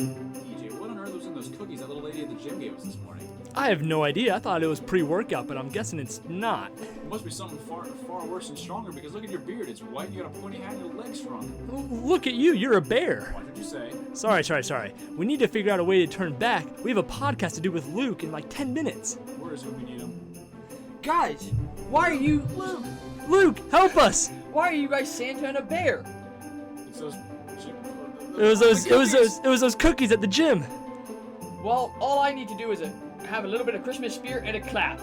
DJ, what on earth was in those cookies that little lady at the gym gave us this morning? I have no idea. I thought it was pre-workout, but I'm guessing it's not. It must be something far worse and stronger because look at your beard. It's white, you got a pointy hat, and your legs shrunk. Look at you. You're a bear. What did you say? Sorry. We need to figure out a way to turn back. We have a podcast to do with Luke in like 10 minutes. Where is it? We need him. Guys, why are you... Luke, help us! Why are you guys Santa and a bear? It's those... It was those cookies at the gym. Well, all I need to do is have a little bit of Christmas spirit and a clap.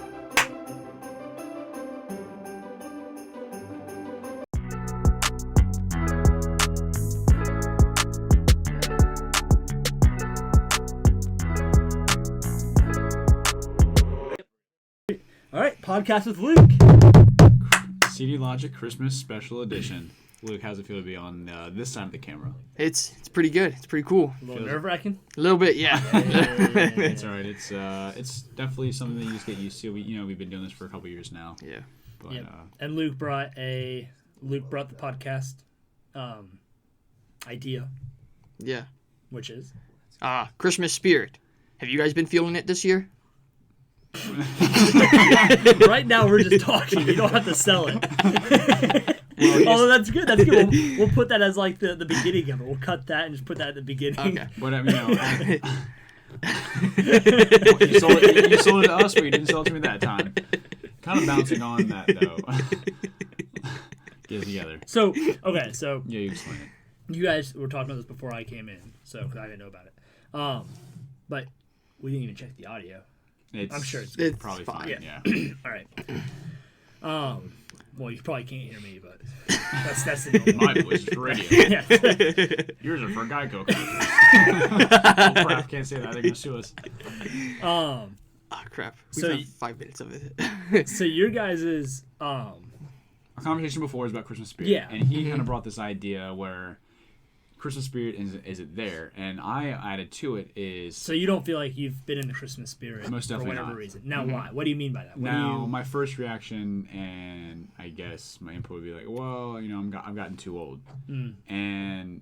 All right, podcast with Luke. CD Logic Christmas Special Edition. Luke, how's it feel to be on this side of the camera? It's pretty good. It's pretty cool. A little nerve-wracking. A little bit, yeah. It's all right. It's definitely something that you just get used to. We've been doing this for a couple years now. Yeah. But, Yep. And Luke brought the podcast idea, Yeah. which is Christmas spirit. Have you guys been feeling it this year? right now we're just talking. You don't have to sell it. Although that's good. We'll put that as like the beginning of it. We'll cut that and just put that at the beginning. Okay. But you sold it to us, but you didn't sell it to me that time. Kind of bouncing on that though. Get it together. So Yeah, you explain it. you guys were talking about this before I came in, so because I didn't know about it. But we didn't even check the audio. I'm sure it's probably fine. Yeah. All right. Well, you probably can't hear me, but that's the My voice is radio. yeah. Yours are for Geico. Oh crap! Can't say that. They're gonna sue us. Crap. So We've had 5 minutes of it. So your guys' Our conversation before was about Christmas spirit. Yeah. And he kind of brought this idea where Christmas spirit is it there, and I added to it is. So you don't feel like you've been in the Christmas spirit Most definitely for whatever not. reason. Now, why? What do you mean by that? My first reaction, and I guess my input would be like, well, I've gotten too old, and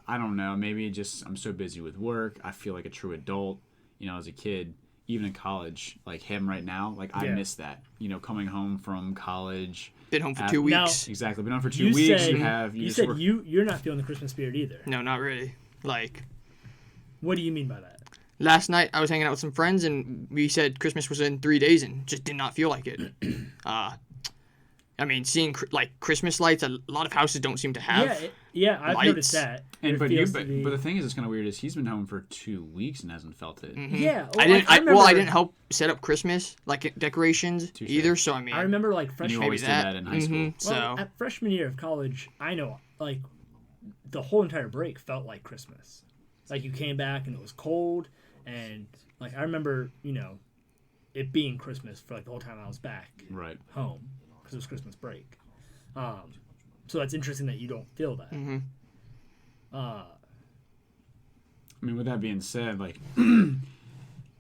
I don't know. Maybe just I'm so busy with work. I feel like a true adult. As a kid, even in college, like him right now, like I miss that. Coming home from college. Been home for 2 weeks. Exactly. Been home for 2 weeks. You said you're not feeling the Christmas spirit either. No, not really. Like, what do you mean by that? last night I was hanging out with some friends and we said Christmas was in 3 days and just did not feel like it. I mean, seeing Christmas lights, a lot of houses don't seem to have. Yeah, I've noticed that. But the thing is, it's kind of weird. Is he's been home for 2 weeks and hasn't felt it. Mm-hmm. Yeah, well, I didn't help set up Christmas decorations either. So I mean, I remember freshman. You always did that in high school. Well, at freshman year of college, I know the whole entire break felt like Christmas. Like you came back and it was cold, and I remember it being Christmas for the whole time I was back home. It was Christmas break. So that's interesting that you don't feel that. Mm-hmm. I mean, with that being said,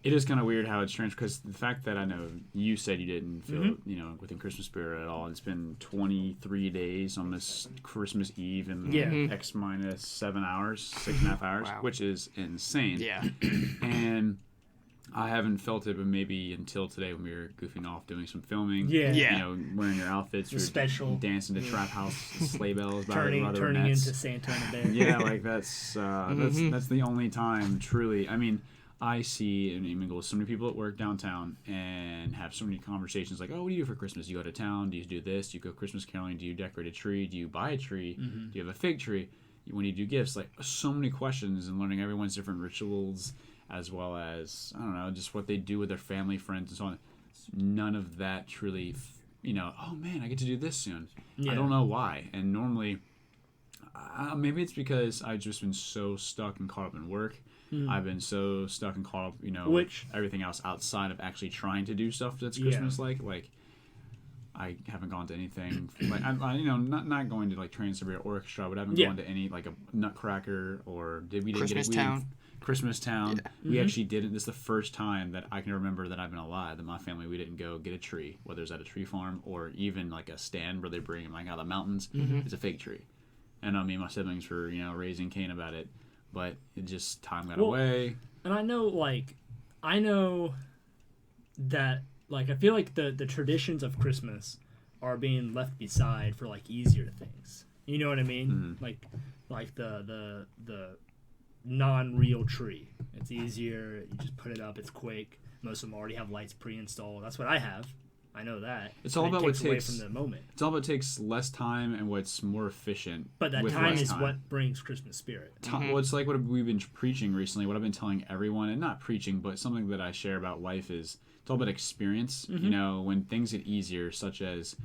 it is kind of weird how it's strange because the fact that I know you said you didn't feel, within Christmas spirit at all. It's been 23 days on this Christmas Eve in X minus 7 hours, 6.5 hours, which is insane. Yeah. And I haven't felt it, but maybe until today when we were goofing off doing some filming. Yeah. Wearing your outfits, you're special dancing to trap house sleigh bells, turning into Santa and a bear. Yeah, that's the only time truly. I mean, I see and even go with so many people at work downtown and have so many conversations like, oh, what do you do for Christmas? Do you go to town? Do you do this? Do you go Christmas caroling? Do you decorate a tree? Do you buy a tree? Do you have a fig tree? When you do gifts, so many questions and learning everyone's different rituals, as well as, I don't know, just what they do with their family, friends, and so on. None of that truly, oh man, I get to do this soon. Yeah. I don't know why. And normally, maybe it's because I've just been so stuck and caught up in work. I've been so stuck and caught up, with everything else outside of actually trying to do stuff that's Christmas-like. I haven't gone to anything, not going to Trans-Siberian Orchestra, but I haven't gone to any, a Nutcracker, or Christmas Town. Yeah. We actually didn't. This is the first time that I can remember that I've been alive that my family, we didn't go get a tree, whether it's at a tree farm or even a stand where they bring them out of the mountains. It's a fake tree. And me and my siblings were raising Cain about it. but it just time got Well, away. And I know that, like, I feel like the traditions of Christmas are being left beside for, like, easier things. You know what I mean? Like the non-real tree. It's easier. You just put it up. It's quick. Most of them already have lights pre-installed. That's what I have. I know that. It's all about what takes away takes from the moment. It's all about takes less time and what's more efficient. But that with time less is time. what brings Christmas spirit. Well, it's like what we've been preaching recently. What I've been telling everyone, and not preaching, but something that I share about life is it's all about experience. You know, when things get easier, such as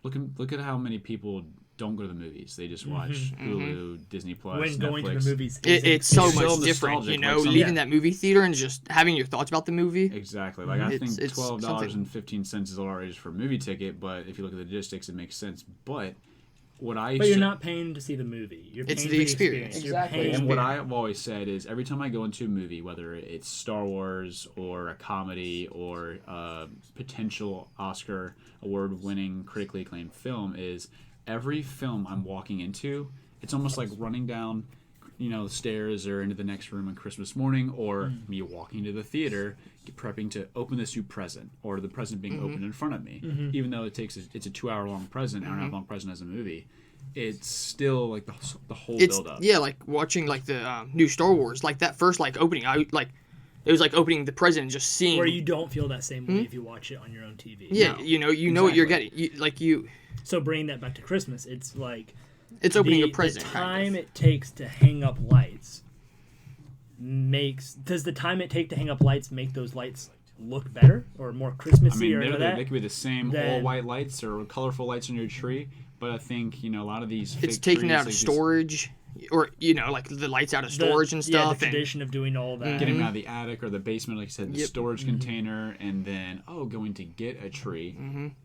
look at how many people don't go to the movies. They just watch Hulu, Disney Plus, When Netflix. going to the movies, It's so It's much so different, nostalgic, you know, like some- leaving that movie theater and just having your thoughts about the movie. Exactly. Like I think It's $12.15 is a lot for a movie ticket, but if you look at the logistics, it makes sense. But what I But you're not paying to see the movie. You're paying It's for the experience. You're Exactly. paying And what I've always said is every time I go into a movie, whether it's Star Wars or a comedy or a potential Oscar award-winning, critically acclaimed film, is every film I'm walking into, it's almost like running down, the stairs or into the next room on Christmas morning, or me walking to the theater, prepping to open this new present, or the present being opened in front of me. Even though it's a 2-hour-long present, hour-and-a-half-long present as a movie, it's still like the whole build-up. Yeah, like watching like the new Star Wars, like that first like opening. It was like opening the present and just seeing. Where you don't feel that same way if you watch it on your own TV. Yeah, No. you know what you're getting. So bringing that back to Christmas, it's like It's opening a present. The time it takes to hang up lights does the time it take to hang up lights make those lights look better or more Christmassy? I mean, or they could be the same then- all white lights or colorful lights on your tree, but I think a lot of these It's fake taken trees, it out they of just- storage, or like the lights out of storage and stuff. the tradition of doing all that. Getting them out of the attic or the basement, like I said, the Yep. storage container, and then going to get a tree,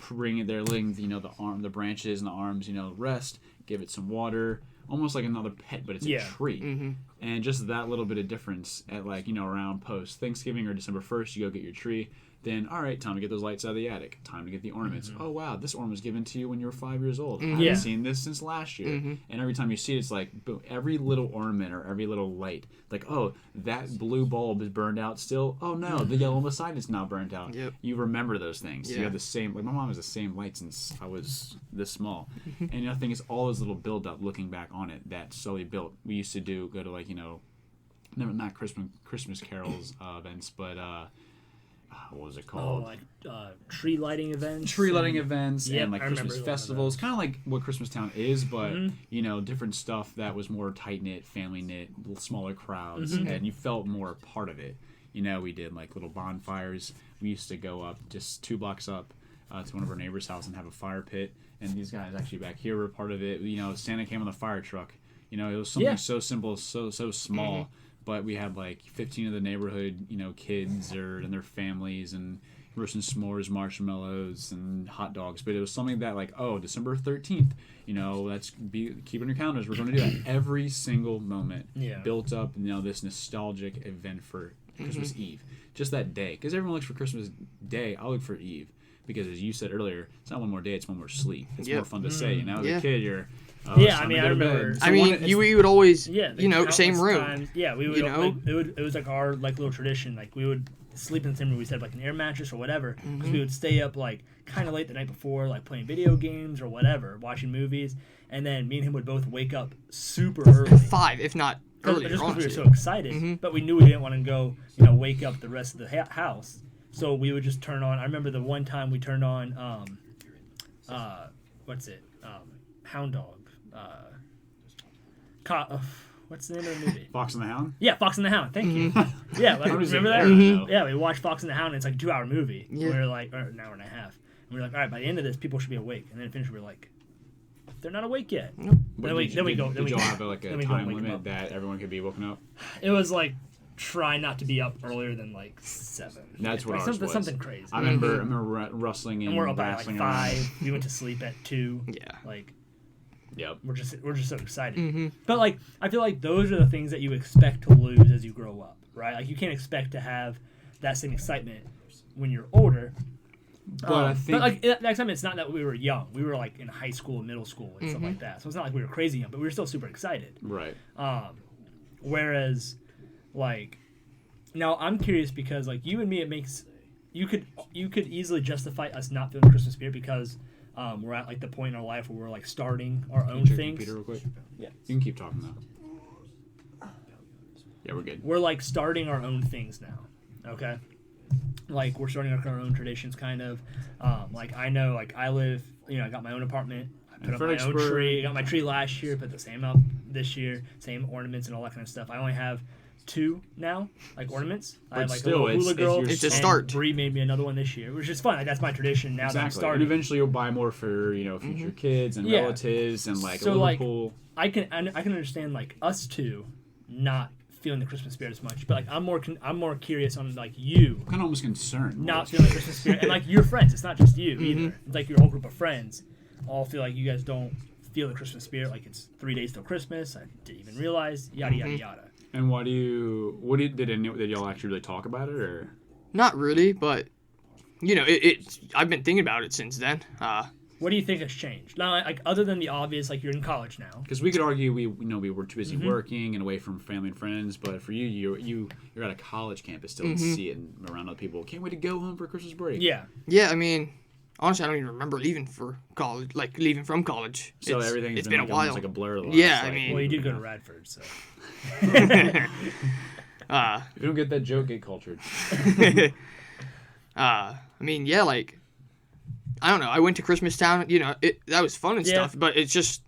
bring it there, letting the branches and the arms, rest, give it some water, almost like another pet, but it's a tree. And just that little bit of difference at around post Thanksgiving or December 1st, you go get your tree. Then, all right, time to get those lights out of the attic. Time to get the ornaments. Oh, wow, this ornament was given to you when you were 5 years old. I haven't seen this since last year. And every time you see it, it's like, boom, every little ornament or every little light. Like, oh, that blue bulb is burned out still. Oh, no, the yellow beside it's not burnt out. Yep. You remember those things. Yeah. You have the same, like my mom has the same light since I was this small. And the thing is, all those little build-up, looking back on it, that slowly built. We used to go to not Christmas carols events, but what was it called? like tree lighting events. Tree lighting events Yep, and like I remember Christmas one of festivals, those. kind of like what Christmastown is, but different stuff that was more tight knit, family knit, smaller crowds, and you felt more a part of it. We did like little bonfires. We used to go up just 2 blocks up to one of our neighbors' house and have a fire pit. And these guys actually back here were part of it. Santa came on the fire truck. It was something so simple, so small. But we had like 15 of the neighborhood, kids and their families and roasting s'mores, marshmallows, and hot dogs. But it was something that like, oh, December 13th, let's keep on your calendars. We're going to do that every single moment. Yeah. Built up, this nostalgic event for Christmas Eve. Just that day. Because everyone looks for Christmas Day. I look for Eve. Because as you said earlier, it's not one more day, it's one more sleep. It's more fun to say. As a kid, you're... Oh, Yeah, I mean, I remember. We would always, Yeah, same room. Times, yeah, we would. It was like our little tradition. Like we would sleep in the same room. We set up like an air mattress or whatever. Because we would stay up like kind of late the night before, like playing video games or whatever, watching movies, and then me and him would both wake up super early. 5, if not earlier. Just because we were honestly. so excited, but we knew we didn't want to go, wake up the rest of the house. So we would just turn on. I remember the one time we turned on, Hound Dog. What's the name of the movie? Fox and the Hound? Yeah, Fox and the Hound. Thank you. Yeah, like, remember that? Yeah, we watched Fox and the Hound. And it's like a 2-hour movie. Yeah. And we were like, or an hour and a half. And we were like, all right, by the end of this, people should be awake. And then finished, we were like, they're not awake yet. But Then did we go. y'all have a then we go time wake 'em limit up. that everyone could be woken up? It was like try not to be up earlier than like 7. That's what like ours was. Something crazy. I remember rustling and And we're up at like wrestling 5. We went to sleep at 2. Yeah. Like Yep. we're just so excited. But like I feel like those are the things that you expect to lose as you grow up, right? Like you can't expect to have that same excitement when you're older. But I think... But like that excitement, it's not that we were young. We were like in high school and middle school and stuff like that. So it's not like we were crazy young, but we were still super excited. Right. Whereas, like, now I'm curious because like you and me, it makes you could easily justify us not feeling Christmas spirit because we're at like the point in our life where we're like starting our own Check your things. computer real quick. Yeah. You can keep talking though. Yeah, we're good. We're like starting our own things now. Okay. Like we're starting our own traditions, kind of. Like I know, like I live, I got my own apartment. I put up my own tree. I got my tree last year. Put the same up this year. Same ornaments and all that kind of stuff. I only have 2 now, like ornaments. I have like still, a little hula girl. it's a start. Bree made me another one this year, which is fun. Like, that's my tradition now that I'm Exactly. starting. And eventually you'll buy more for future kids and relatives and like so a little like pool. I can understand like us two not feeling the Christmas spirit as much, but like I'm more curious on like you I'm kind of almost concerned. not feeling the Christmas spirit, and like your friends. It's not just you either. It's like your whole group of friends all feel like you guys don't feel the Christmas spirit. Like it's 3 days till Christmas. I didn't even realize. Yada yada yada. And did y'all actually really talk about it or? Not really, but I've been thinking about it since then. What do you think has changed? Now, like other than the obvious, like you're in college now. Because we could argue we were too busy working and away from family and friends, but for you're at a college campus still and see it and around other people. Can't wait to go home for Christmas break. Yeah. Yeah, I mean, honestly, I don't even remember leaving from college. So it's been a while. Almost like a blur. Yeah, I mean, Well, you did go to Radford, so. If you don't get that joke, get cultured. I mean, yeah, like, I don't know. I went to Christmas Town. That was fun and stuff, but it just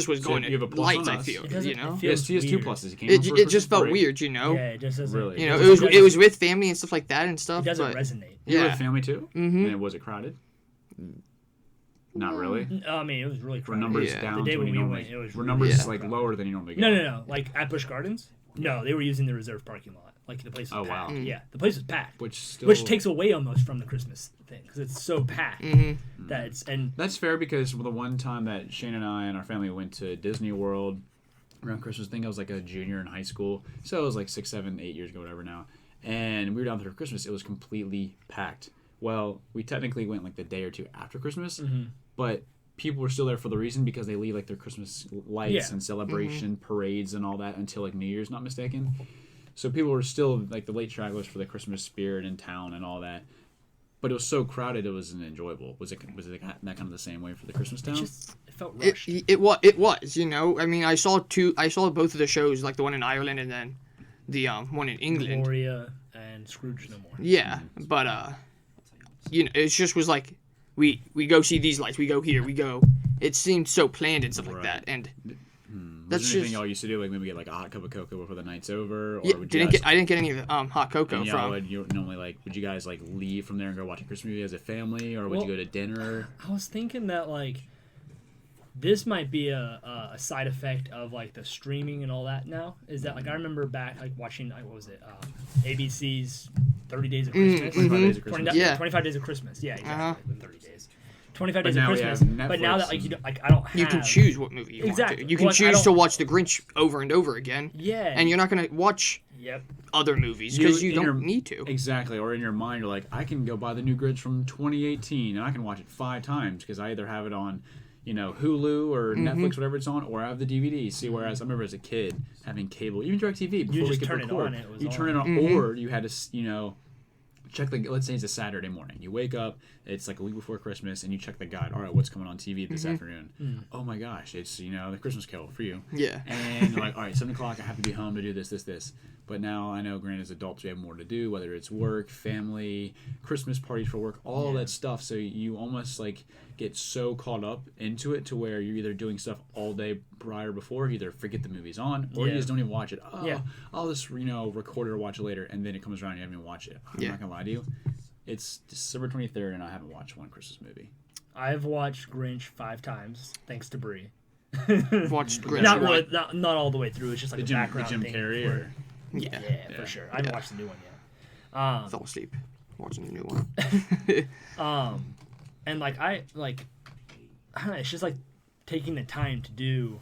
was going you have a to plus lights. on I us. feel, It doesn't- you know. it Yes, feels he has 2 weird. pluses. He came home for It Christmas just felt break. weird, Yeah, it just doesn't. Really? It was with family and stuff like that and stuff. It doesn't but, resonate. You were Yeah. with family too? Mhm. And was it crowded? Not really. I mean, it was really Were crowded. numbers Yeah. down The day to when what you we normally? went, it was Were really numbers Yeah. like lower than you normally get? No. Like at Busch Gardens? No, they were using the reserve parking lot. Like the place was Oh, wow. packed. Yeah, the place was packed. Which Takes away almost from the Christmas thing because it's so packed that it's and That's fair because the one time that Shane and I and our family went to Disney World around Christmas, I think I was like a junior in high school. So it was like 6, 7, 8 years ago, whatever now. And we were down there for Christmas. It was completely packed. Well, we technically went like the day or 2 after Christmas, but people were still there for the reason because they leave like their Christmas lights and celebration parades and all that until like New Year's, not mistaken. So people were still like the late stragglers for the Christmas spirit in town and all that. But it was so crowded, it wasn't enjoyable. Was it that kind of the same way for the Christmas town? it felt rushed. It was. I mean, I saw both of the shows, like the one in Ireland and then the one in England. Gloria and Scrooge No More. Yeah, but it just was like we go see these lights, we go here, we go. It seemed so planned and stuff like that, and Was that's there anything just. y'all used to do, like maybe get like a hot cup of cocoa before the night's over, or Yeah, would you guys, I didn't get any of the hot cocoa and from. would you normally would you guys like leave from there and go watch a Christmas movie as a family, or would you go to dinner? I was thinking that like this might be a side effect of like the streaming and all that now. Is that like I remember back like watching what was it ABC's 30 Days of Christmas. 25 Days of Christmas. Yeah. 25 Days of Christmas. Yeah, exactly. 30 days. 25 But Days of now we Christmas. have But now Netflix that like you and- don't, like I don't have You can choose what movie you Exactly. want to. You can Well, I choose to don't- watch The Grinch over and over again. Yeah. And you're not gonna watch Yep. other movies because you in your- don't need to. Exactly, or in your mind, you're like, I can go buy the new Grinch from 2018, and I can watch it 5 times because I either have it on, Hulu or Netflix, whatever it's on, or I have the DVD. See, whereas I remember as a kid having cable, even DirecTV, before we just could turn it record, on, it was you turn it on. on, or you had to, check let's say it's a Saturday morning. You wake up, it's like a week before Christmas, and you check the guide. All right, what's coming on TV this afternoon? Oh my gosh, it's, the Christmas Carol for you. Yeah. And you're like, all right, 7 o'clock, I have to be home to do this. But now I know, granted, as adults, we have more to do, whether it's work, family, Christmas parties for work, all that stuff. So you almost like get so caught up into it to where you're either doing stuff all day prior before, either forget the movie's on, or you just don't even watch it. Oh, I'll just, record it or watch it later. And then it comes around and you haven't even watched it. I'm not going to lie to you. It's December 23rd and I haven't watched one Christmas movie. I've watched Grinch 5 times thanks to Brie. Watched Grinch. Not really, not all the way through. It's just like The a Jim background thing. Carrey or... Yeah. Yeah, for sure. I haven't watched the new one yet. Fell asleep watching the new one. And like I don't know, it's just like taking the time to do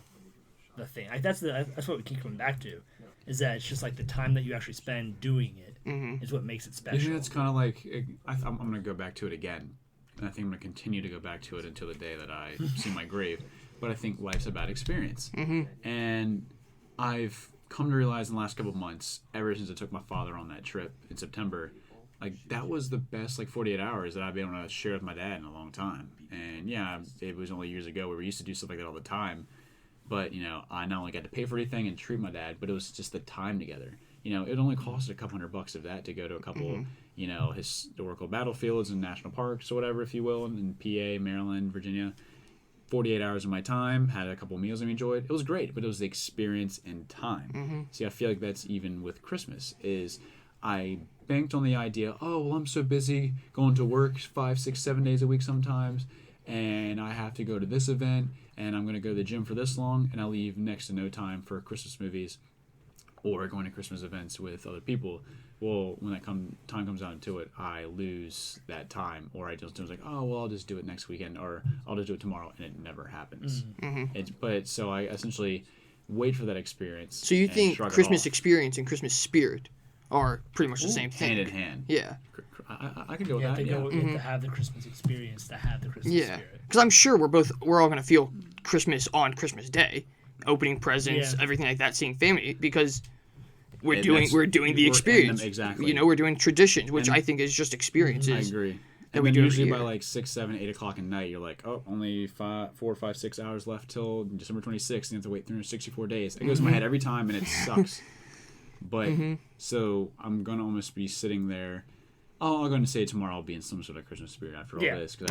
the thing. Like that's what we keep coming back to, is that it's just like the time that you actually spend doing it is what makes it I special. think it's kind of like, I'm going to go back to it again. And I think I'm going to continue to go back to it until the day that I see my grave. But I think life's about experience. And I've come to realize in the last couple of months, ever since I took my father on that trip in September, like that was the best 48 hours that I've been able to share with my dad in a long time. And yeah, it was only years ago where we used to do stuff like that all the time. But, I not only got to pay for everything and treat my dad, but it was just the time together. It only costed a couple $100 of that to go to a couple, historical battlefields and national parks or whatever, if you will, in PA, Maryland, Virginia. 48 hours of my time, had a couple meals I enjoyed. It was great, but it was the experience and time. See, I feel like that's even with Christmas, is I banked on the idea, oh, well, I'm so busy going to work 5, 6, 7 days a week sometimes, and I have to go to this event, and I'm going to go to the gym for this long, and I leave next to no time for Christmas movies or going to Christmas events with other people. Well, when that time comes down to it, I lose that time, or I just was like, oh, well, I'll just do it next weekend, or I'll just do it tomorrow, and it never happens. So I essentially wait for that experience. So you think Christmas experience and Christmas spirit are pretty much the same thing? Hand in hand. Yeah. I could go with that. To have the Christmas experience, to have the Christmas spirit. Because I'm sure we're all going to feel Christmas on Christmas Day, opening presents, everything like that, seeing family, because we're doing the experience. Exactly. We're doing traditions, which I think is just experiences. I agree. And we usually by 6, 7, 8 o'clock at night, you're like, oh, only 4, 5, 6 hours left till December 26th, and you have to wait 364 days. It goes in my head every time, and it sucks. But so I'm gonna almost be sitting there. Oh, I'm going to say tomorrow I'll be in some sort of Christmas spirit after all this. Cause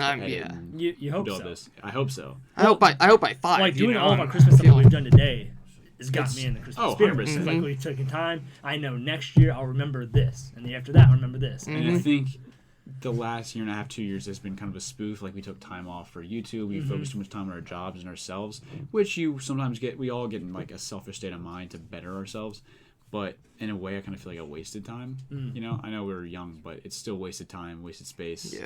you hope so. This. I hope so. I hope by 5. Like doing all of our Christmas stuff that we've done today has got me in the Christmas spirit. 100%. It's like we took in time. I know next year I'll remember this, and the after that I'll remember this. And I think the last year and a half, 2 years has been kind of a spoof. Like we took time off for YouTube. We focused too much time on our jobs and ourselves, which you sometimes get. We all get in a selfish state of mind to better ourselves. But in a way, I kind of feel like I wasted time. I know we were young, but it's still wasted time, wasted space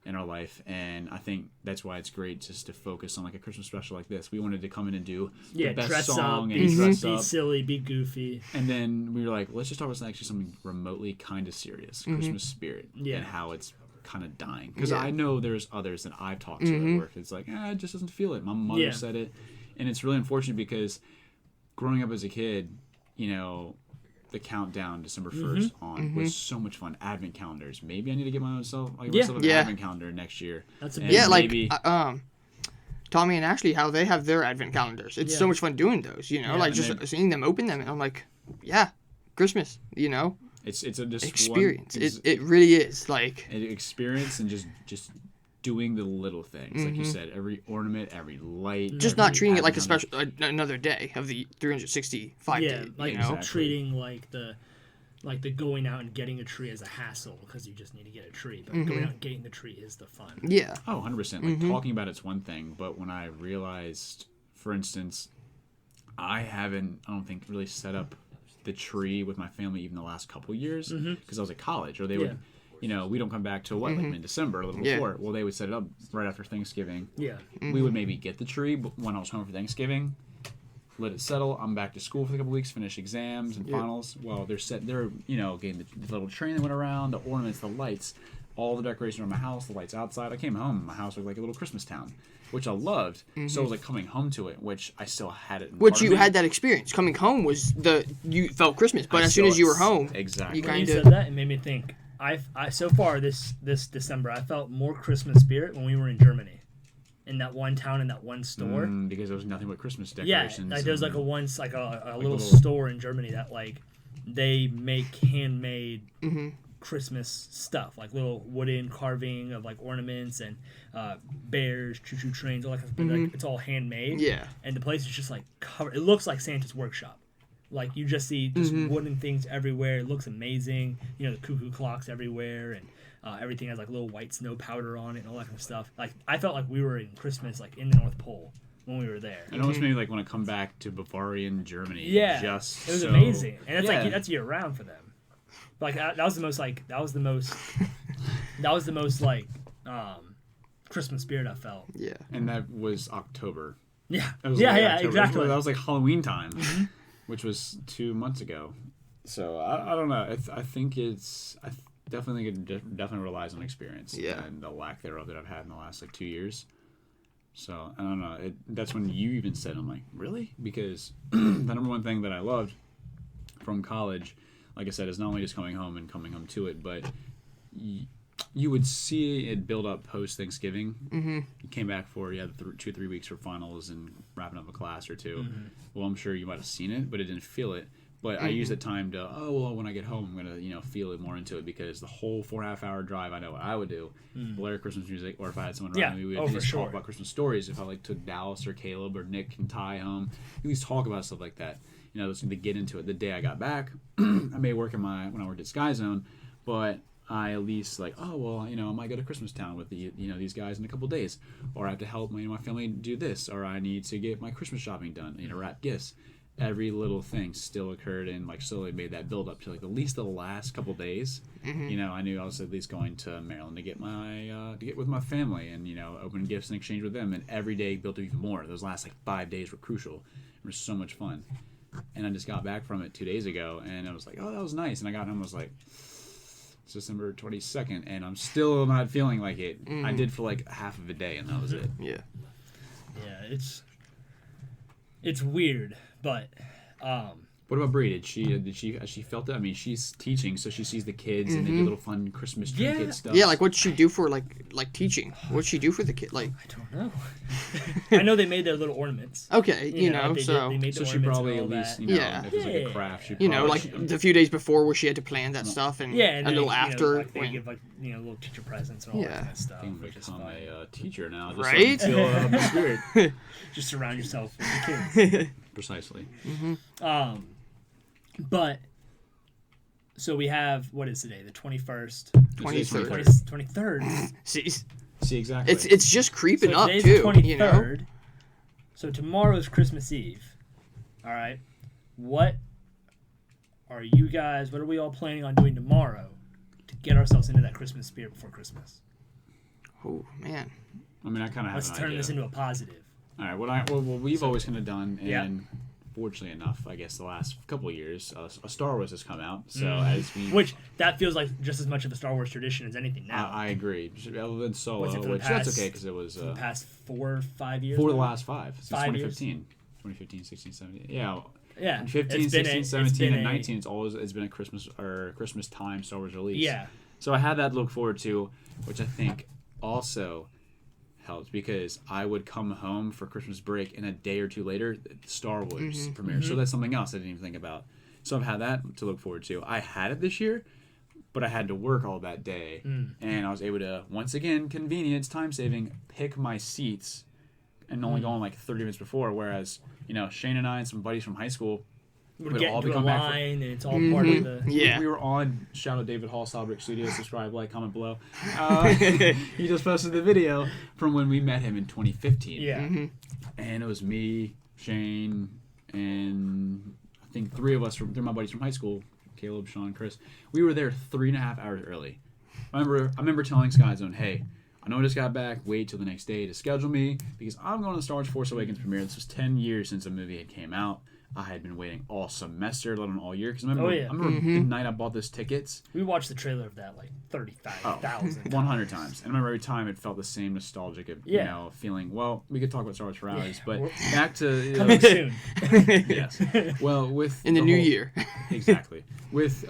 in our life. And I think that's why it's great just to focus on a Christmas special like this. We wanted to come in and do the best dress song up, and dress be up. silly, be goofy. And then we were like, let's just talk about actually something remotely kind of serious, Christmas spirit, and how it's kind of dying. Because I know there's others that I've talked to at work. It's like, it just doesn't feel it. My mother said it. And it's really unfortunate because growing up as a kid, the countdown December 1st on was so much fun. Advent calendars. Maybe I need to get myself an advent calendar next year. That's a big Tommy and Ashley, how they have their advent calendars. It's so much fun doing those, just seeing them open them, and I'm like, Christmas, It's a just experience. It really is an experience, and just doing the little things, like you said, every ornament, every light. Just not treating it like a special another day of the 365 days. Treating the going out and getting a tree as a hassle because you just need to get a tree. But going out and getting the tree is the fun. Yeah. Oh, 100%. Talking about it's one thing, but when I realized, for instance, I don't think really set up the tree with my family even the last couple years because I was at college, or they would. We don't come back till mid-December, a little before. Well, they would set it up right after Thanksgiving. Yeah. We would maybe get the tree, but when I was home for Thanksgiving, let it settle. I'm back to school for a couple weeks, finish exams and finals. Well, they're getting the little train that went around, the ornaments, the lights, all the decorations around my house, the lights outside. I came home, my house was like a little Christmas town, which I loved. So it was coming home to it, which I still had it. Which you had that experience. Coming home was you felt Christmas, but as soon as you were home, exactly. When you said that, it made me think. I so far this December I felt more Christmas spirit when we were in Germany, in that one town, in that one store. Because there was nothing but Christmas decorations. Yeah, there was a little store in Germany that they make handmade Christmas stuff, like little wooden carving of ornaments and bears, choo-choo trains, all that kind of stuff. It's all handmade. Yeah, and the place is just covered. It looks like Santa's workshop. You just see wooden things everywhere. It looks amazing. The cuckoo clocks everywhere, and everything has little white snow powder on it and all that kind of stuff. I felt like we were in Christmas, in the North Pole when we were there. It almost made me want to come back to Bavarian Germany. Yeah, it was amazing, and that's year round for them. That was the most Christmas spirit I felt. Yeah, and that was October. Yeah, October. Exactly. That was Halloween time. Which was 2 months ago. So I don't know. I think I definitely think it definitely relies on experience and the lack thereof that I've had in the last 2 years. So I don't know. That's when you even said, I'm like, really? Because the number one thing that I loved from college, like I said, is not only just coming home and coming home to it, but you would see it build up post Thanksgiving. Mm-hmm. You came back for 2 or 3 weeks for finals and wrapping up a class or two. Mm-hmm. Well, I'm sure you might have seen it, but it didn't feel it. But I use the time to, when I get home, I'm gonna feel it more into it, because the whole 4.5 hour drive, I know what I would do: blare Christmas music, or if I had someone around me, we would at least talk about Christmas stories. If I took Dallas or Caleb or Nick and Ty home, at least talk about stuff like that. Just to get into it. The day I got back, I may work when I worked at Sky Zone, but I at least I might go to Christmas Town with these guys in a couple days, or I have to help my family do this, or I need to get my Christmas shopping done, wrap gifts. Every little thing still occurred, and slowly made that build up to at least the last couple days. Mm-hmm. I knew I was at least going to Maryland to get with my family and open gifts and exchange with them, and every day built up even more. Those last 5 days were crucial. It was so much fun. And I just got back from it 2 days ago, and I was like, oh, that was nice. And I got home, I was like, it's December 22nd, and I'm still not feeling like it. I did for half of a day, and that was it. Yeah. Yeah, it's weird, but what about Bree? Has she felt it? I mean, she's teaching, so she sees the kids and they do little fun Christmas trinket stuff. Yeah, what'd she do for teaching? What'd she do for the kid? I don't know. I know they made their little ornaments. Okay, They made So the she probably at ornaments least and all if it's a craft, she the few days before where she had to plan that stuff, and and a little after. they give little teacher presents and all that kind of stuff. I think Which is become fun. a teacher now, just Right? so I can feel the spirit. Just surround yourself with the kids. Precisely. But so we have, what is today? The 21st, 23rd. 23rd. See, exactly. It's just creeping So up today's too. the 23rd. So tomorrow's Christmas Eve. All right. What are we all planning on doing tomorrow to get ourselves into that Christmas spirit before Christmas? Oh man. I mean, I kind of have Let's an turn idea. this into a positive. All right. What we've always kind of done, and fortunately enough, I guess the last couple of years, a Star Wars has come out. So Which that feels like just as much of a Star Wars tradition as anything now. I agree. Other than Solo, Was it for the which past- that's okay because it was for the past 4 or 5 years. for the now? last 5 since 5 years? 2015, 16, 17. Yeah. Yeah. 15, It's been 16, 17, and 19. a- It's been a Christmas time Star Wars release. Yeah. So I had that to look forward to, which I think also helped because I would come home for Christmas break and a day or two later, Star Wars premiere. So that's something else I didn't even think about. So I've had that to look forward to. I had it this year, but I had to work all that day. And I was able to, once again, convenience, time saving, pick my seats and only going 30 minutes before. Whereas, Shane and I and some buddies from high school Would get into a line, and it's all part of the... Yeah. We were on, shout out David Hall, Salbrick Studios, subscribe, like, comment below. He just posted the video from when we met him in 2015. Yeah. And it was me, Shane, and I think 3 of us, 3 of my buddies from high school, Caleb, Sean, Chris. We were there 3.5 hours early. I remember telling Sky Zone, hey, I know I just got back, wait till the next day to schedule me, because I'm going to the Star Wars Force Awakens premiere. This was 10 years since the movie had came out. I had been waiting all semester, let alone all year. Because I remember the night I bought those tickets. We watched the trailer of that 35,000 100 times. And I remember every time it felt the same nostalgic, feeling. Well, we could talk about Star Wars for hours, but back to coming soon. Yes. Well, in the new year. Exactly. With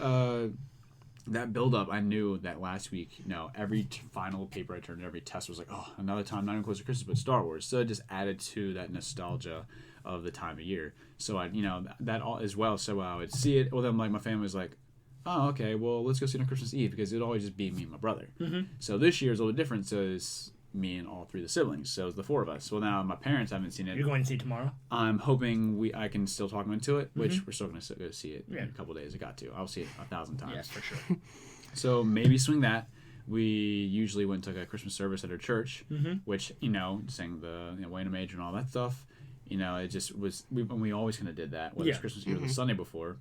that build up, I knew that last week, every final paper I turned, every test was like, oh, another time, not even close to Christmas, but Star Wars. So it just added to that nostalgia of the time of year. So I, that all as well. So I would see it. Well, then my family was like, oh, okay, well, let's go see it on Christmas Eve because it'd always just be me and my brother. So this year is a little different. So it's me and all 3 of the siblings. So it's the 4 of us. Well, now my parents haven't seen it. You're going to see it tomorrow? I'm hoping I can still talk them into it, which we're still going to go see it in a couple of days. I'll see it 1,000 times. Yeah, for sure. So maybe swing that. We usually went to a Christmas service at our church, which, sang the Wayne Major and all that stuff. It just was, we always kind of did that, whether it's Christmas Eve or the Sunday before.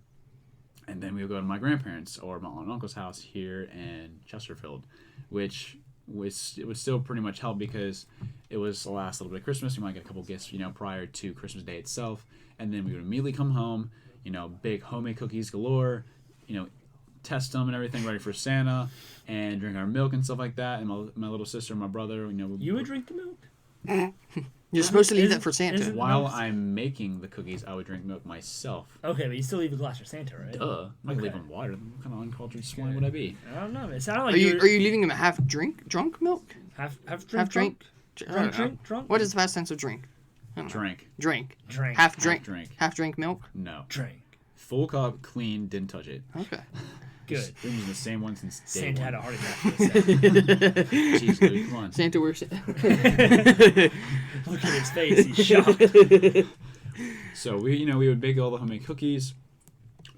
And then we would go to my grandparents or my aunt and uncle's house here in Chesterfield, which it would still pretty much help because it was the last little bit of Christmas. We might get a couple gifts, prior to Christmas Day itself. And then we would immediately come home, big homemade cookies galore, test them and everything ready for Santa and drink our milk and stuff like that. And my little sister and my brother, You would drink the milk? You're supposed to leave Isn't- that for Santa. isn't- While Milk's- I'm making the cookies, I would drink milk myself. Okay, but you still leave a glass for Santa, right? I'm not gonna leave Okay. them water. What kind of uncultured swine would I be? I don't know. It sounded like Are you leaving him a drunk milk? half drink, Half drink? I don't know. drunk. What is the past tense of drink? I don't know. Drink. Drink. Half Half drink milk? No. drink. Full cup, clean, didn't touch it. Okay. Good. Been using the same one since day Santa one. had a heart attack. For a second. Jeez, dude, come on. Santa wears Look at his face. He's shocked. So we would bake all the homemade cookies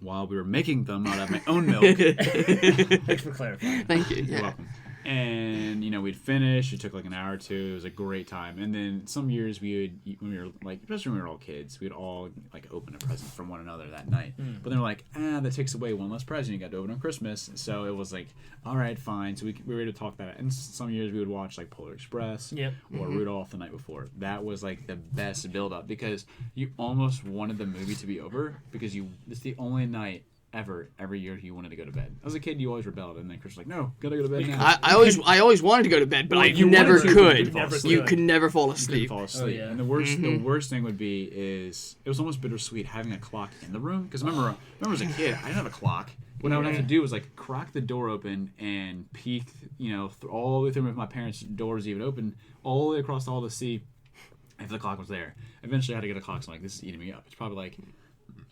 while we were making them out of my own milk. Thanks for clarifying. Thank you. You're Yeah. welcome. And we'd finish. It took like an hour or two. It was a great time. And then some years when we were like, especially when we were all kids, we'd all like open a present from one another that night. But then we're like, that takes away one less present you got to open on Christmas. So it was like, all right, fine. So we were able to talk that out. And some years we would watch like Polar Express or Rudolph the night before. That was like the best build up because you almost wanted the movie to be over because it's the only night every year you wanted to go to bed. As a kid, you always rebelled, and then Chris was like, "No, gotta go to bed now." I always wanted to go to bed, but I you never wanted to, could. but You could never fall asleep. Fall asleep. yeah. And the worst thing would be is it was almost bittersweet having a clock in the room because remember as a kid, I didn't have a clock. What I would have to do was like crack the door open and peek, all the way through if my parents' doors even open, all the way across the hall to see if the clock was there. Eventually, I had to get a clock. So I'm like, this is eating me up. It's probably like.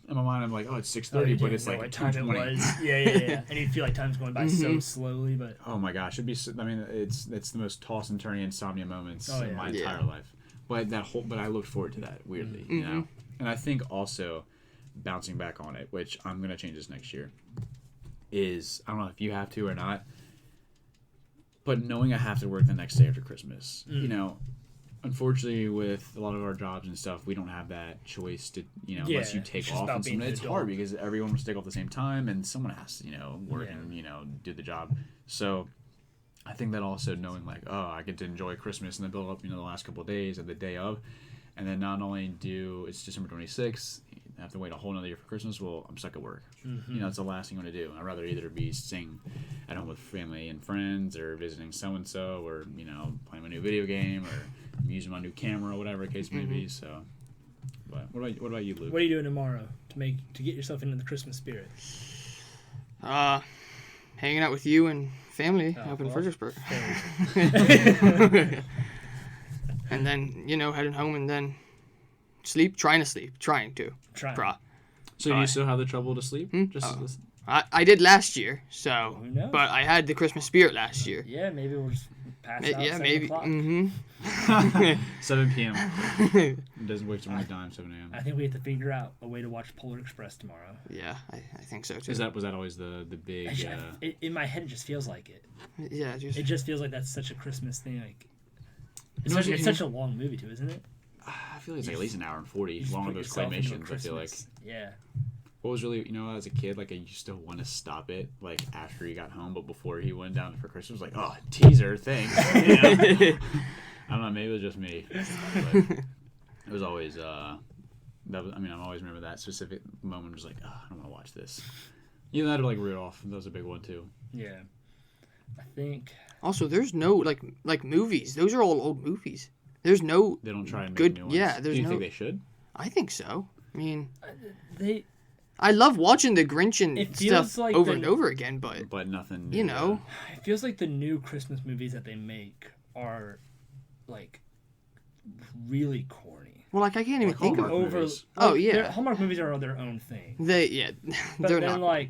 In my mind, I'm like, oh, it's 6:30, but it's like what time it 2:20. was. Yeah. And you feel like time's going by so slowly, but Oh my gosh, it's the most toss and turning insomnia moments Oh, in yeah. my entire life. But I looked forward to that weirdly, And I think also bouncing back on it, which I'm gonna change this next year, is I don't know if you have to or not, but knowing I have to work the next day after Christmas, unfortunately, with a lot of our jobs and stuff, we don't have that choice to, unless you it's take just off. about And being an it's adult. hard because everyone wants to take off at the same time, and someone has to, work and do the job. So, I think that also knowing like, oh, I get to enjoy Christmas and then build up, the last couple of days and the day of, and then not only it's December 26th, I have to wait a whole another year for Christmas. Well, I'm stuck at work. It's the last thing I want to do. I'd rather either be staying at home with family and friends, or visiting so and so, or playing my new video game, or using my new camera, whatever the case may be. So, but what about you, Luke? what are you doing tomorrow to get yourself into the Christmas spirit? Hanging out with you and family up in well, Fredericksburg. And then, heading home and then trying to. Trying. So you still have the trouble to sleep? I did last year, so, Who knows? but I had the Christmas spirit last year. Yeah, maybe we'll just pass out. Yeah, 7 maybe. o'clock. 7 p.m. It doesn't wake someone dime 7 a.m. I think we have to figure out a way to watch Polar Express tomorrow. Yeah, I think so too. Was that always the big? In my head, it just feels like it. Yeah, It just feels like that's such a Christmas thing. Like, You know what it's such a long movie too, isn't it? I feel like it's like at least an hour and 40. You just Long put with those yourself into a claymations. I feel like. Christmas- Yeah. What was really, as a kid, like I used to want to stop it, like after he got home, but before he went down for Christmas, like, oh, teaser, thanks. I don't know, maybe it was just me. But it was always, I always remember that specific moment. Just like, oh, I don't want to watch this. Even that, or like Rudolph, that was a big one too. Yeah. I think. Also, there's no like movies. Those are all old movies. There's no. They don't try and make good. new ones. Yeah, Do you think they should? I think so. I mean, I love watching the Grinch and It feels stuff like over the- and over again, but nothing. you know, It feels like the new Christmas movies that they make are like really corny. well, like I can't even Like think of. Hallmark movies. Oh, yeah. Hallmark movies are their own thing. They But they're then not.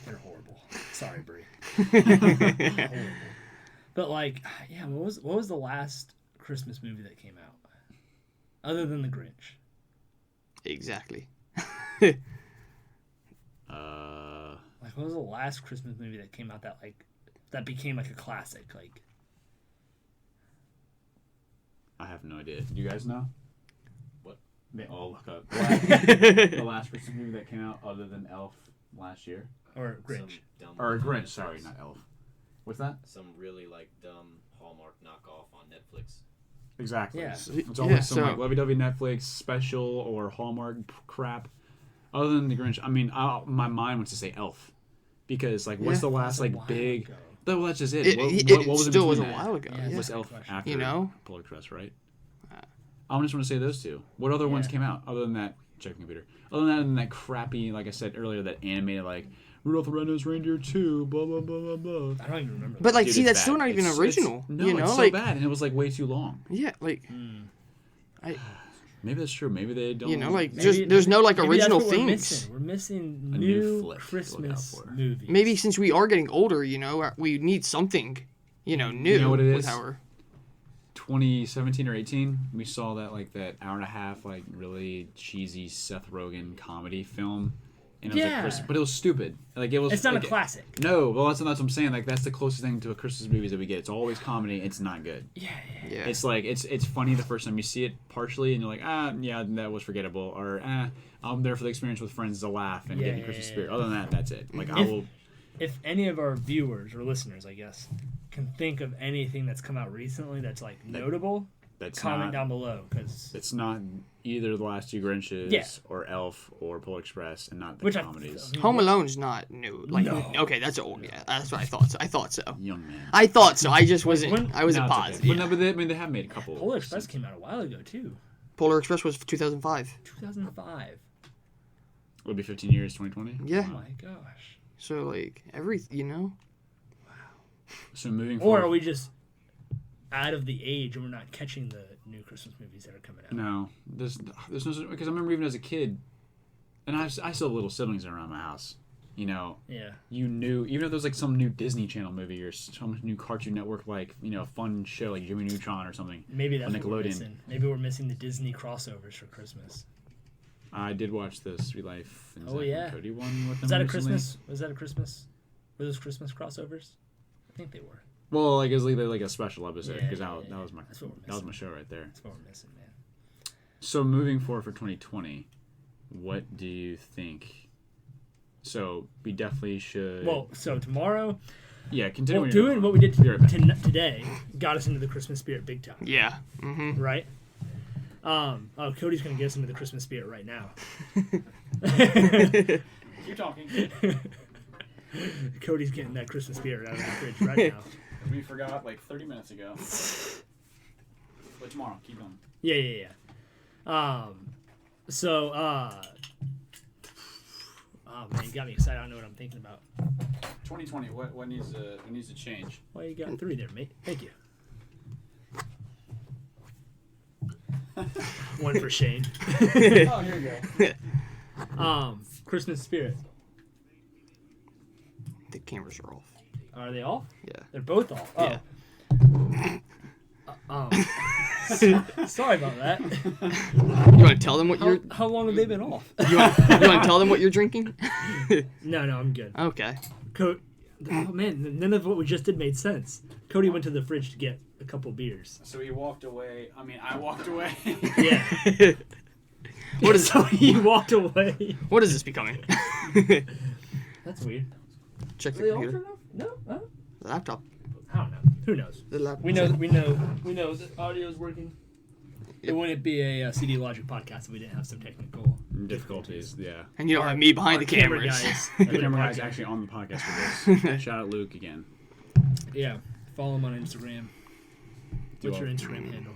they're horrible. Sorry, Brie. Horrible. But what was the last Christmas movie that came out? Other than The Grinch. Exactly. What was the last Christmas movie that came out that became like a classic? I have no idea. Do you guys know? What? They all look up. The last Christmas movie that came out other than Elf last year. Or Grinch. Or Grinch, sorry, not Elf. What's that? Some really dumb Hallmark knockoff on Netflix. Exactly. Yeah. It's always some so- like lovey-dovey Netflix special or Hallmark crap. Other than the Grinch, my mind wants to say Elf, because what's the last That's a while big? ago. Well, that's just it. It What was still in was a between that? while ago. Yeah, Yeah. Was That's a Elf good question. after You know? Polar Express, right? I just want to say those two. What other ones Yeah. came out other than that? Check computer. Other than that crappy, like I said earlier, that animated like Rudolph the Red-Nosed Reindeer 2, blah blah blah blah blah. I don't even remember. But like, Dude, see, it's that's bad. still not even It's- original. no, you know, it's like so bad, and it was like way too long. yeah, like Maybe that's true. Maybe they don't. you know, like Maybe- there's no like maybe original that's what we're things. missing. We're missing A new new flick to look out Christmas for. movies. Maybe since we are getting older, you know, we need something, you know, new. You know what it with is? our 2017 or 18, we saw that hour and a half like really cheesy Seth Rogen comedy film, and it was Yeah. like Christmas, but it was stupid. Like it was. It's not like, a classic. No, well that's what I'm saying. Like that's the closest thing to a Christmas movie that we get. It's always comedy. It's not good. Yeah. yeah. It's like it's funny the first time you see it partially, and you're like, yeah, that was forgettable, or I'm there for the experience with friends to laugh and get in the Christmas spirit. Other than that, that's it. Like I will. If any of our viewers or listeners, I guess, can think of anything that's come out recently that's like notable, That's comment not. down below because It's not either the last two Grinches Yeah. or Elf or Polar Express, and not the which comedies. Home Alone's not new. Like No. okay, that's old. Yeah, that's what I thought. I thought so. Young man. I thought so. I just wasn't. when- I wasn't No, it's okay. positive. But Yeah. no, but they have made a couple. Polar Express came out a while ago too, Polar Express was 2005. 2005. It'll be 15 years, 2020. Yeah. Oh my gosh. So like you know. So moving Or forward. are we just out of the age and we're not catching the new Christmas movies that are coming out? No, there's no, because I remember even as a kid, and I still have little siblings around my house. You know, Yeah. you knew even if there was like some new Disney Channel movie or some new Cartoon Network like fun show like Jimmy Neutron or something. Maybe that's what we're Nickelodeon. missing. Maybe we're missing the Disney crossovers for Christmas. I did watch the Sweet Life and Oh, Zack and yeah. Cody one with them. Was that a recently. Christmas? Was that a Christmas? Were those Christmas crossovers? I think they were. Well, like it was like a special episode Yeah, because yeah, that was my That's what we're that was missing. my show right there. That's what we're missing, man. So moving forward for 2020, what do you think? So we definitely should. Well, so tomorrow, yeah, continue. doing what we did Be right back. today got us into the Christmas spirit big time, Yeah. Mm-hmm. right? Cody's gonna get us into the Christmas spirit right now. Keep talking. Cody's getting that Christmas spirit out of the fridge right now. We forgot like 30 minutes ago. But tomorrow, keep going. Yeah. Oh man, you got me excited. I don't know what I'm thinking about. 2020. What needs to change? Well, you got 3 there, mate. Thank you. One for Shane. Oh, here you go. Christmas spirit. The cameras are off. Are they off? Yeah. They're both off. Oh. Yeah. Sorry about that. You want to tell them what you're? How long have they been off? You want to tell them what you're drinking? No, I'm good. Okay. Oh man, none of what we just did made sense. Cody went to the fridge to get a couple beers. So he walked away. I mean, I walked away. Yeah. What is So he walked away. what is this becoming? That's weird. Check Are the they off computer. enough? No. Huh? The laptop. I don't know. Who knows? The laptop. We know that audio is working. It wouldn't be a CD Logic podcast if we didn't have some technical Difficulties, yeah. And you don't have me behind our the cameras. guys. The camera guy's actually on the podcast with us. Shout out Luke again. Yeah. Follow him on Instagram. What's your all- Instagram handle?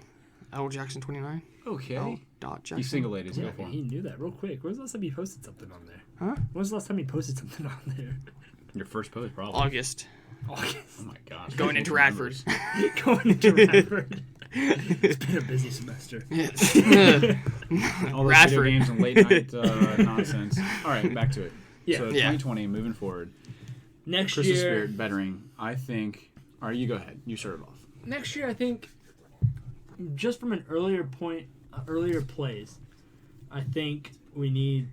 L Jackson 29. Okay. L. Jackson. You single ladies, Yeah, go for he him. knew that real quick. When was the last time you posted something on there? Huh? When was the last time you posted something on there? Your first post, probably. August. August. Oh my gosh. Going into Radford. Going into Radford. It's been a busy semester. Yes. All those video Radford. games and late night nonsense. All right, back to it. Yeah. So Yeah. 2020, moving forward. Next Christmas year, spirit bettering. I think. All right, you go ahead. You start it off. next year, I think, just from an earlier point, earlier plays, I think we need.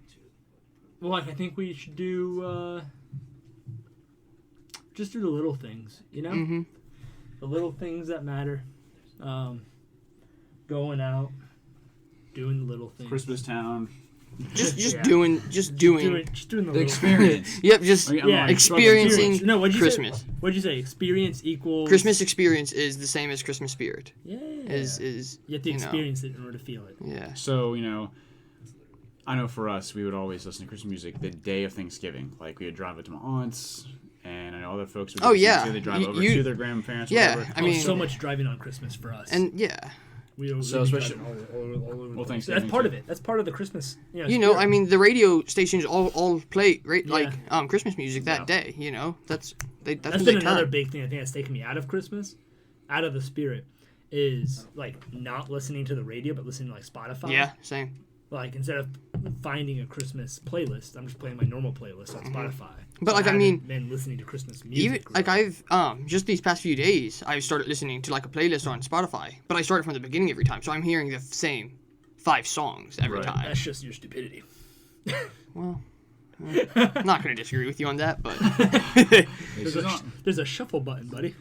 Well, like I think we should do. Just do the little things, you know. Mm-hmm. The little things that matter. Going out, doing the little things. Christmas Town. Just Yeah. doing Just doing the The little experience. Yep, just Are you- Yeah, I'm experiencing No, what'd you Christmas. say? What'd you say? Experience equals Christmas experience is the same as Christmas spirit. Yeah. Is you have to know. experience it in order to feel it. Yeah. So, I know for us, we would always listen to Christmas music the day of Thanksgiving. Like, we would drive up to my aunt's, and I know other folks would do Oh, the same yeah. too. They drive over You- to their grandparents. yeah, Whatever. I mean- so much driving on Christmas for us. And yeah. So especially well, thanks. Thanksgiving That's part too. of it. That's part of the Christmas. I mean, the radio stations all play Yeah. Christmas music that Yeah. day. That's That's what been they another turn. big thing I think that's taken me out of Christmas, out of the spirit, is like not listening to the radio but listening to like Spotify. Yeah, same. Like instead of finding a Christmas playlist, I'm just playing my normal playlist on Spotify. But, So like, I haven't mean, been listening to Christmas Even music. like really. I've just these past few days I've started listening to like a playlist on Spotify, but I started from the beginning every time, so I'm hearing the same 5 songs every Right. time. That's just your stupidity. Well, I'm not gonna disagree with you on that, but There's a shuffle button, buddy.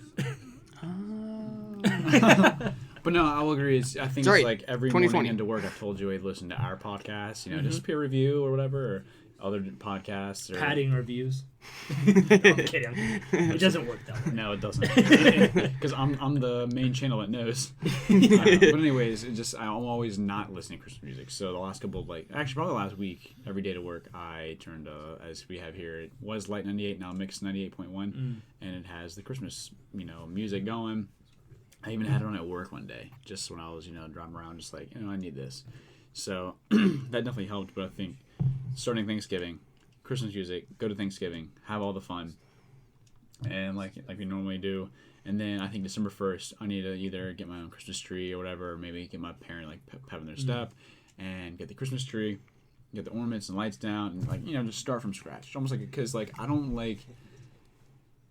But no, I will agree. I think Sorry, it's like every 2020. morning into work, I've told you I listen to our podcast, just peer review or whatever, or other podcasts. Or... Padding reviews. I'm kidding. It doesn't work that way. No, it doesn't. Because I'm the main channel that knows. But anyways, I'm always not listening to Christmas music. So the last couple of actually probably last week, every day to work, I turned as we have here, it was Light 98, now Mix 98.1, and it has the Christmas music going. I even had it on at work one day, just when I was driving around, just like I need this. So that definitely helped. But I think starting Thanksgiving, Christmas music, go to Thanksgiving, have all the fun, and like we normally do. And then I think December 1st, I need to either get my own Christmas tree or whatever, or maybe get my parent pep in their step, and get the Christmas tree, get the ornaments and lights down, and just start from scratch. Almost because I don't like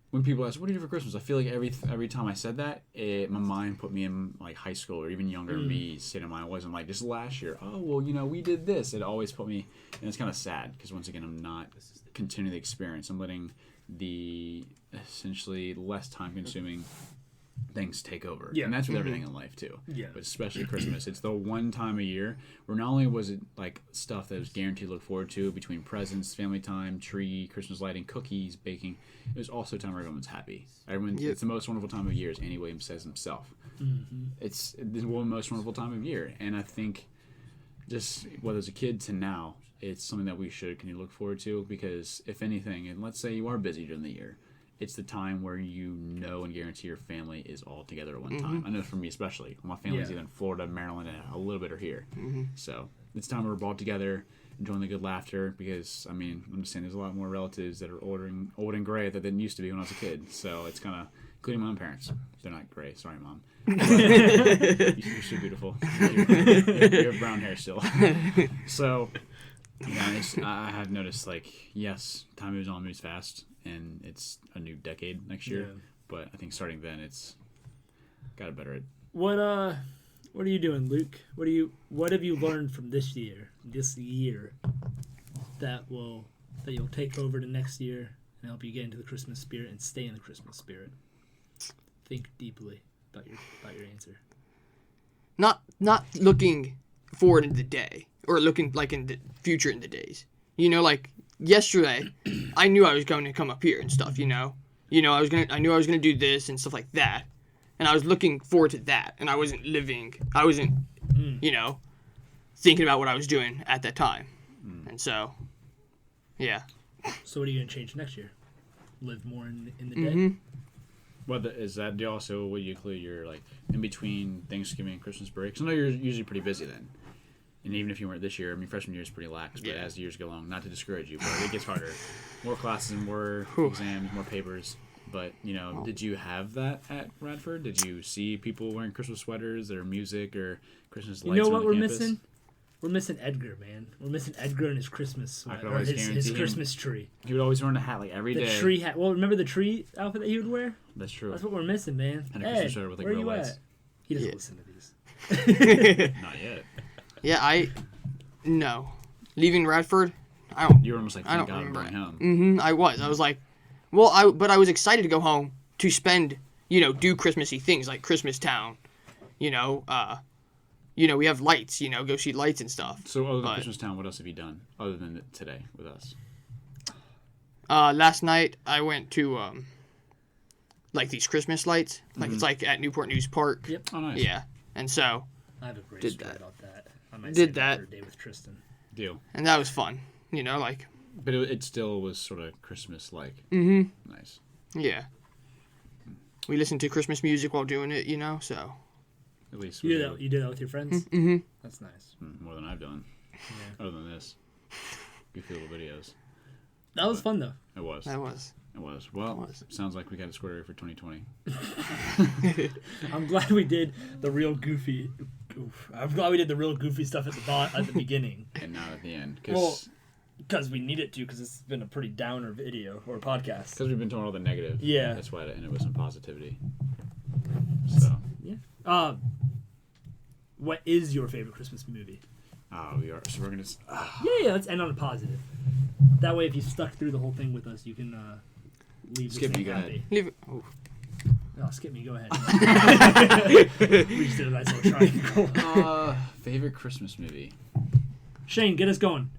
when people ask, "What do you do for Christmas?" I feel like every time I said that, my mind put me in high school or even younger me state of mind. It wasn't like just last year. Oh well, we did this. It always put me, and it's kind of sad because once again, I'm not continuing the experience. I'm letting the essentially less time consuming things take over. Yeah. And that's with everything in life too. Yeah. But especially Christmas. It's the one time a year where not only was it stuff that was guaranteed to look forward to between presents, family time, tree, Christmas lighting, cookies, baking, it was also a time where everyone's happy. It's the most wonderful time of year, as Andy Williams says himself. Mm-hmm. It's the most wonderful time of year. And I think just whether as a kid to now, it's something that we should continue to look forward to because if anything, and let's say you are busy during the year, it's the time where and guarantee your family is all together at one time. I know for me especially, my family's either in Florida, Maryland, and a little bit are here. So it's time we're all together, enjoying the good laughter because, I'm just saying there's a lot more relatives that are old and gray that didn't used to be when I was a kid. So it's kind of, including my own parents. They're not gray. Sorry, Mom. You're so beautiful. You have brown hair still. So, I have noticed, yes, time moves fast, and it's a new decade next year. Yeah. But I think starting then, it's got to better it. What are you doing, Luke? What have you learned from this year that you'll take over to next year and help you get into the Christmas spirit and stay in the Christmas spirit? Think deeply about your answer. Not looking forward in the day or looking in the future in the days. Yesterday, I knew I was going to come up here and stuff. I knew I was gonna do this and stuff like that, and I was looking forward to that. And I wasn't thinking about what I was doing at that time. And so, yeah. So what are you gonna change next year? Live more in the day. What is that? Do you also would you include your in between Thanksgiving and Christmas breaks? I know you're usually pretty busy then. And even if you weren't this year, freshman year is pretty lax, but as the years go along, not to discourage you, but it gets harder. More classes and more exams, more papers. But, did you have that at Radford? Did you see people wearing Christmas sweaters or music or Christmas lights You know on what the we're campus? missing? We're missing Edgar, man. We're missing Edgar and his Christmas sweater, or his Christmas tree. He would always wear a hat every day. The tree hat. Well, remember the tree outfit that he would wear? That's true. What we're missing, man. And a Christmas sweater with where real you lights. at? He doesn't listen to these. Not yet. Yeah, no. Leaving Radford, I don't. You were almost like, I thank don't God I'm remember. going home. I was. I was like, but I was excited to go home to spend, do Christmassy things like Christmas Town, we have lights, go see lights and stuff. So other than Christmas Town, what else have you done other than today with us? Last night I went to, these Christmas lights. It's at Newport News Park. Yep. Oh, nice. Yeah. And so. I have a great Did story that. about that. I might Did save that. for a day with Tristan. Deal. And that was fun, But it still was sort of Christmas-like. Mm-hmm. Nice. Yeah. We listened to Christmas music while doing it, so. At least You did that with your friends? Mm-hmm. That's nice. more than I've done. Yeah. Other than this, goofy little videos. That was fun, though. It was. That was. It was. Well, It was. sounds like we got a square away for 2020. I'm glad we did the real goofy. I'm glad we did the real goofy stuff at the beginning. And not at the end. Well, because we needed to, because it's been a pretty downer video or podcast. Because we've been told all the negative. Yeah. That's why I ended with some positivity. So. Yeah. What is your favorite Christmas movie? Oh, we are. So we're going to. Yeah, let's end on a positive. That way, if you stuck through the whole thing with us, you can leave Skip this me, thing go ahead. happy. Leave it. Oh. No, skip me, go ahead. We just did a nice little triangle. Favorite Christmas movie? Shane, get us going.